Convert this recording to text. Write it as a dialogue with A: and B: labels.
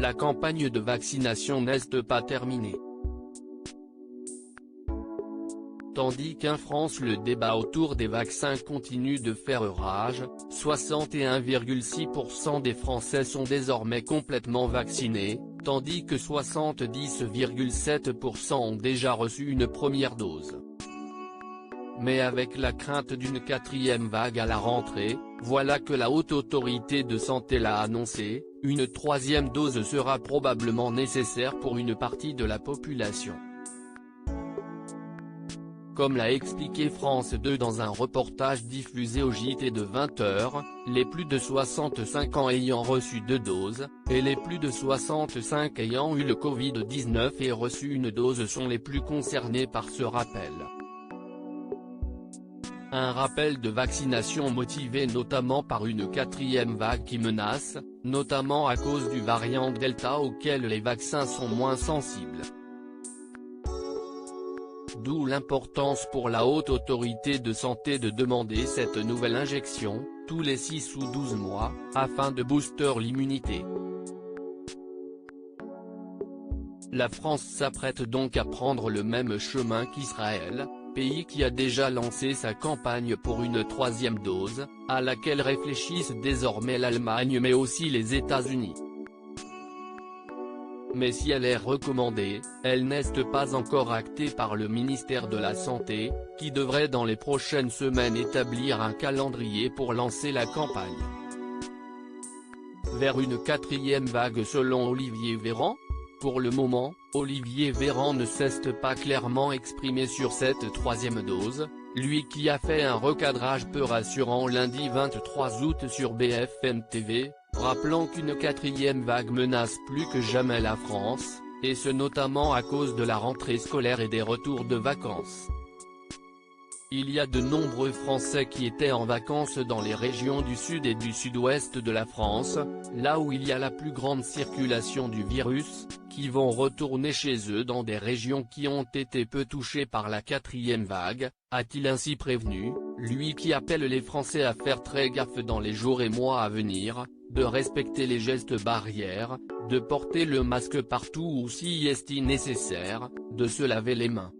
A: la campagne de vaccination n'est pas terminée. Tandis qu'en France le débat autour des vaccins continue de faire rage, 61,6% des Français sont désormais complètement vaccinés, tandis que 70,7% ont déjà reçu une première dose. Mais avec la crainte d'une quatrième vague à la rentrée, voilà que la Haute Autorité de Santé l'a annoncé, une troisième dose sera probablement nécessaire pour une partie de la population. Comme l'a expliqué France 2 dans un reportage diffusé au JT de 20h, les plus de 65 ans ayant reçu 2 doses, et les plus de 65 ayant eu le Covid-19 et reçu une dose sont les plus concernés par ce rappel. Un rappel de vaccination motivé notamment par une quatrième vague qui menace, notamment à cause du variant Delta auquel les vaccins sont moins sensibles. D'où l'importance pour la Haute Autorité de Santé de demander cette nouvelle injection, tous les 6 ou 12 mois, afin de booster l'immunité. La France s'apprête donc à prendre le même chemin qu'Israël, pays qui a déjà lancé sa campagne pour une troisième dose, à laquelle réfléchissent désormais l'Allemagne mais aussi les États-Unis. Mais si elle est recommandée, elle n'est pas encore actée par le ministère de la Santé, qui devrait dans les prochaines semaines établir un calendrier pour lancer la campagne. Vers une quatrième vague selon Olivier Véran? Pour le moment, Olivier Véran ne s'est pas clairement exprimé sur cette troisième dose, lui qui a fait un recadrage peu rassurant lundi 23 août sur BFM TV, rappelant qu'une quatrième vague menace plus que jamais la France, et ce notamment à cause de la rentrée scolaire et des retours de vacances. Il y a de nombreux Français qui étaient en vacances dans les régions du sud et du sud-ouest de la France, là où il y a la plus grande circulation du virus, qui vont retourner chez eux dans des régions qui ont été peu touchées par la quatrième vague, a-t-il ainsi prévenu, lui qui appelle les Français à faire très gaffe dans les jours et mois à venir, de respecter les gestes barrières, de porter le masque partout où s'y est-il nécessaire, de se laver les mains.